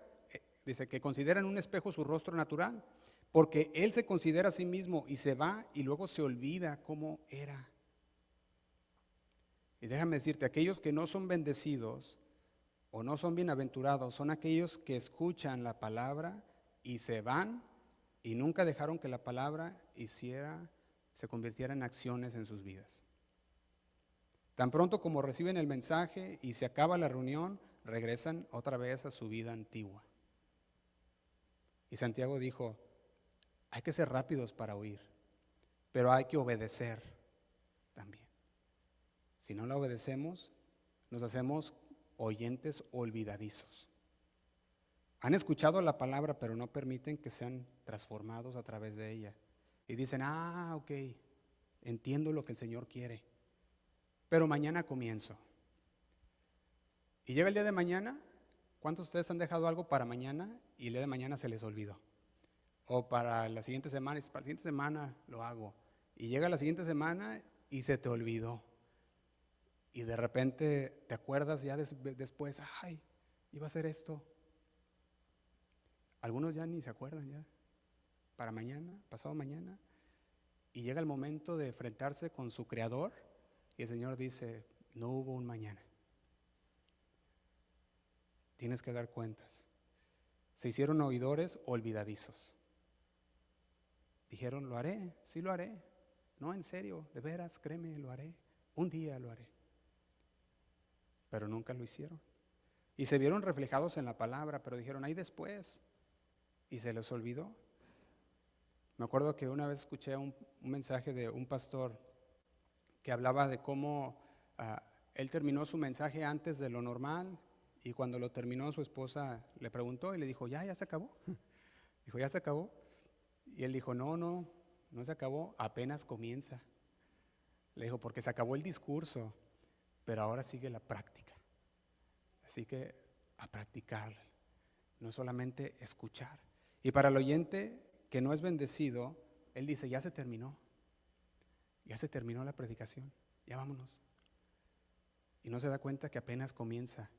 dice, que considera en un espejo su rostro natural, porque él se considera a sí mismo y se va y luego se olvida cómo era. Y déjame decirte, aquellos que no son bendecidos o no son bienaventurados son aquellos que escuchan la palabra y se van y nunca dejaron que la palabra se convirtiera en acciones en sus vidas. Tan pronto como reciben el mensaje y se acaba la reunión, regresan otra vez a su vida antigua. Y Santiago dijo, hay que ser rápidos para oír, pero hay que obedecer también. Si no la obedecemos, nos hacemos oyentes olvidadizos. Han escuchado la palabra, pero no permiten que sean transformados a través de ella. Y dicen, ok, entiendo lo que el Señor quiere, pero mañana comienzo. Y llega el día de mañana, ¿cuántos de ustedes han dejado algo para mañana y el día de mañana se les olvidó? O para la siguiente semana, para la siguiente semana lo hago. Y llega la siguiente semana y se te olvidó. Y de repente te acuerdas ya después, ay, iba a hacer esto. Algunos ya ni se acuerdan ya. Para mañana, pasado mañana. Y llega el momento de enfrentarse con su Creador y el Señor dice, no hubo un mañana. Tienes que dar cuentas. Se hicieron oidores olvidadizos. Dijeron, lo haré, sí lo haré. No, en serio, de veras, créeme, lo haré. Un día lo haré. Pero nunca lo hicieron. Y se vieron reflejados en la palabra, pero dijeron, ahí después. Y se les olvidó. Me acuerdo que una vez escuché un mensaje de un pastor que hablaba de cómo él terminó su mensaje antes de lo normal y cuando lo terminó su esposa le preguntó y le dijo, ¿ya se acabó? Dijo, ¿ya se acabó? Y él dijo, no se acabó, apenas comienza. Le dijo, porque se acabó el discurso, pero ahora sigue la práctica. Así que a practicar, no solamente escuchar. Y para el oyente que no es bendecido, él dice, ya se terminó la predicación, ya vámonos. Y no se da cuenta que apenas comienza.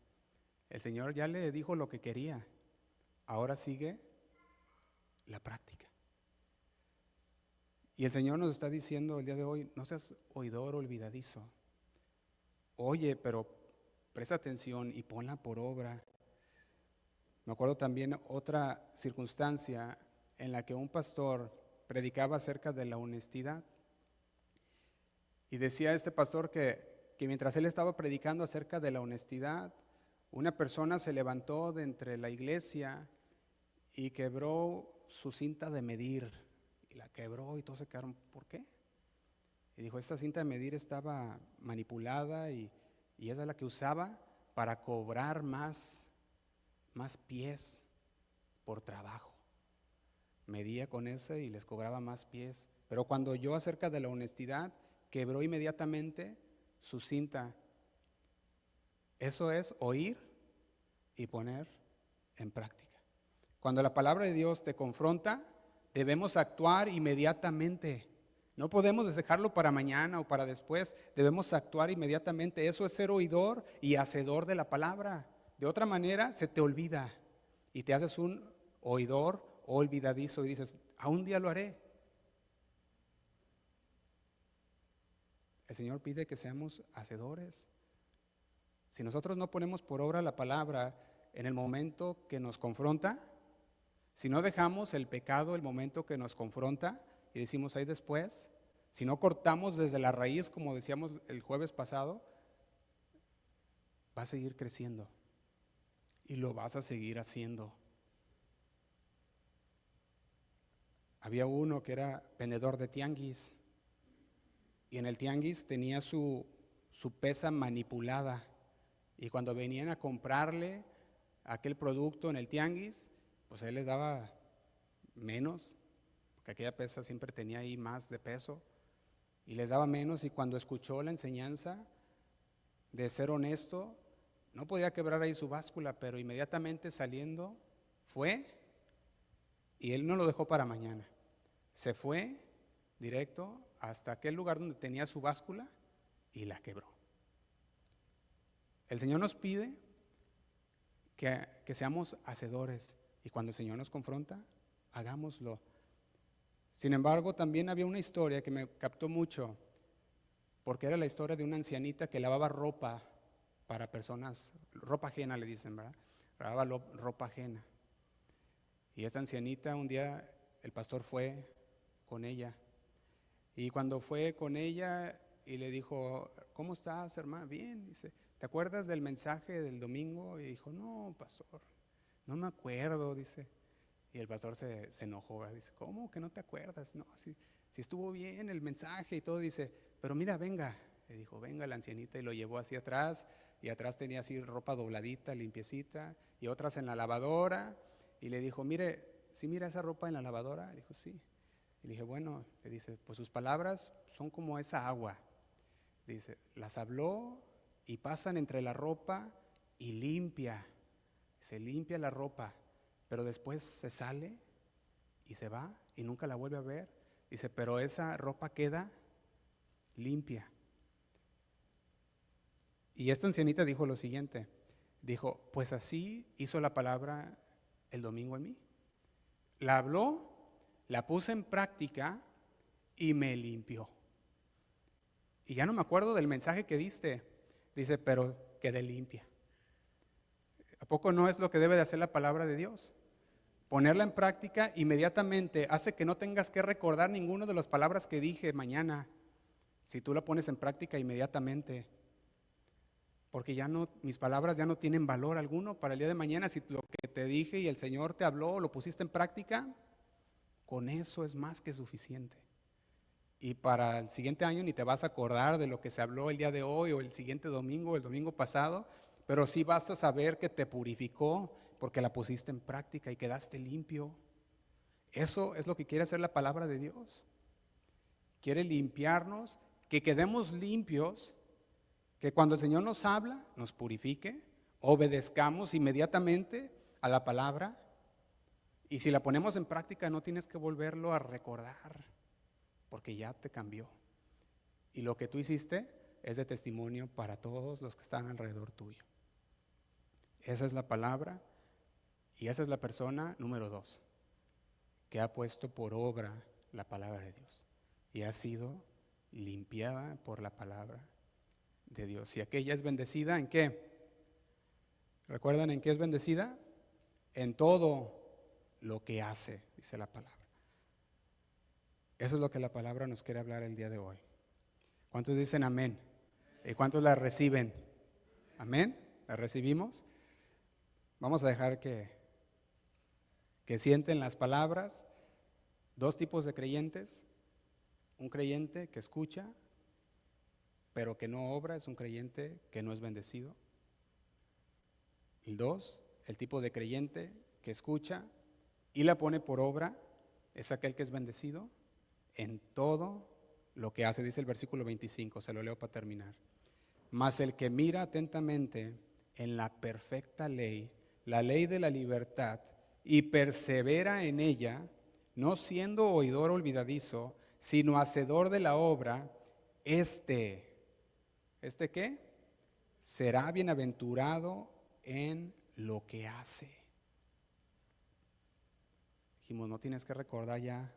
El Señor ya le dijo lo que quería, ahora sigue la práctica. Y el Señor nos está diciendo el día de hoy, no seas oidor olvidadizo. Oye, pero presta atención y ponla por obra. Me acuerdo también otra circunstancia en la que un pastor predicaba acerca de la honestidad. Y decía este pastor que mientras él estaba predicando acerca de la honestidad, una persona se levantó de entre la iglesia y quebró su cinta de medir. Y la quebró y todos se quedaron, ¿por qué? Y dijo, esta cinta de medir estaba manipulada y esa es la que usaba para cobrar más pies por trabajo. Medía con ese y les cobraba más pies. Pero cuando oyó acerca de la honestidad, quebró inmediatamente su cinta. Eso es oír y poner en práctica. Cuando la palabra de Dios te confronta, debemos actuar inmediatamente. No podemos dejarlo para mañana o para después, debemos actuar inmediatamente. Eso es ser oidor y hacedor de la palabra. De otra manera se te olvida y te haces un oidor olvidadizo y dices, a un día lo haré. El Señor pide que seamos hacedores. Si nosotros no ponemos por obra la palabra en el momento que nos confronta, si no dejamos el pecado el momento que nos confronta y decimos ahí después, si no cortamos desde la raíz, como decíamos el jueves pasado, va a seguir creciendo y lo vas a seguir haciendo. Había uno que era vendedor de tianguis y en el tianguis tenía su pesa manipulada y cuando venían a comprarle aquel producto en el tianguis, pues él les daba menos, porque aquella pesa siempre tenía ahí más de peso y les daba menos, y cuando escuchó la enseñanza de ser honesto, no podía quebrar ahí su báscula, pero inmediatamente saliendo fue y él no lo dejó para mañana. Se fue directo hasta aquel lugar donde tenía su báscula y la quebró. El Señor nos pide que seamos hacedores y cuando el Señor nos confronta, hagámoslo. Sin embargo, también había una historia que me captó mucho, porque era la historia de una ancianita que lavaba ropa para personas, ropa ajena le dicen, ¿verdad? Lavaba ropa ajena. Y esta ancianita un día el pastor fue con ella. Y cuando fue con ella y le dijo, ¿cómo estás, hermana? Bien, dice, ¿te acuerdas del mensaje del domingo? Y dijo, no, pastor, no me acuerdo, dice. Y el pastor se enojó, ¿verdad? Dice, ¿cómo que no te acuerdas? No, si estuvo bien el mensaje y todo, dice, pero mira, venga. Le dijo, venga la ancianita y lo llevó hacia atrás y atrás tenía así ropa dobladita, limpiecita y otras en la lavadora y le dijo, mire, ¿sí mira esa ropa en la lavadora? Le dijo, sí. Y le dije, bueno, le dice, pues sus palabras son como esa agua. Dice, las habló y pasan entre la ropa y limpia, se limpia la ropa, pero después se sale y se va y nunca la vuelve a ver. Dice, pero esa ropa queda limpia. Y esta ancianita dijo lo siguiente, dijo, pues así hizo la palabra el domingo en mí. La habló, la puse en práctica y me limpió. Y ya no me acuerdo del mensaje que diste, dice, pero quedé limpia. ¿A poco no es lo que debe de hacer la palabra de Dios? Ponerla en práctica inmediatamente hace que no tengas que recordar ninguna de las palabras que dije mañana, si tú la pones en práctica inmediatamente. Porque ya no, mis palabras ya no tienen valor alguno para el día de mañana. Si lo que te dije y el Señor te habló, lo pusiste en práctica, con eso es más que suficiente. Y para el siguiente año ni te vas a acordar de lo que se habló el día de hoy o el siguiente domingo o el domingo pasado, pero sí vas a saber que te purificó porque la pusiste en práctica y quedaste limpio. Eso es lo que quiere hacer la palabra de Dios. Quiere limpiarnos, que quedemos limpios, que cuando el Señor nos habla, nos purifique, obedezcamos inmediatamente a la palabra y si la ponemos en práctica no tienes que volverlo a recordar porque ya te cambió. Y lo que tú hiciste es de testimonio para todos los que están alrededor tuyo. Esa es la palabra y esa es la persona número 2 que ha puesto por obra la palabra de Dios y ha sido limpiada por la palabra de Dios. Y aquella es bendecida, ¿en qué? ¿Recuerdan en qué es bendecida? en todo lo que hace, dice la palabra. Eso es lo que la palabra nos quiere hablar el día de hoy. ¿Cuántos dicen amén? ¿Y cuántos la reciben? ¿Amén? ¿La recibimos? Vamos a dejar que sienten las palabras. Dos tipos de creyentes. Un creyente que escucha, pero que no obra, es un creyente que no es bendecido. Y dos, el tipo de creyente que escucha y la pone por obra, es aquel que es bendecido en todo lo que hace, dice el versículo 25, se lo leo para terminar. Mas el que mira atentamente en la perfecta ley, la ley de la libertad, y persevera en ella, no siendo oidor olvidadizo, sino hacedor de la obra, ¿este qué? Será bienaventurado en lo que hace. Dijimos, no tienes que recordar ya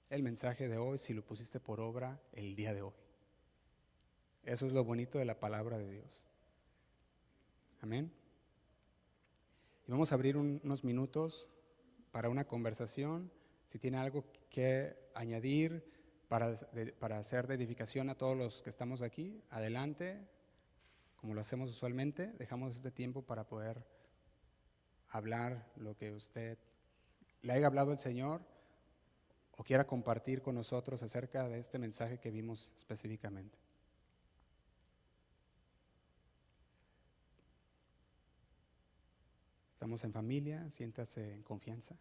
el mensaje de hoy si lo pusiste por obra el día de hoy. Eso es lo bonito de la palabra de Dios. Amén. Y vamos a abrir unos minutos para una conversación. Si tiene algo que añadir para hacer de edificación a todos los que estamos aquí, adelante. Como lo hacemos usualmente, dejamos este tiempo para poder hablar lo que usted le haya hablado el Señor o quiera compartir con nosotros acerca de este mensaje que vimos específicamente. Estamos en familia, siéntase en confianza.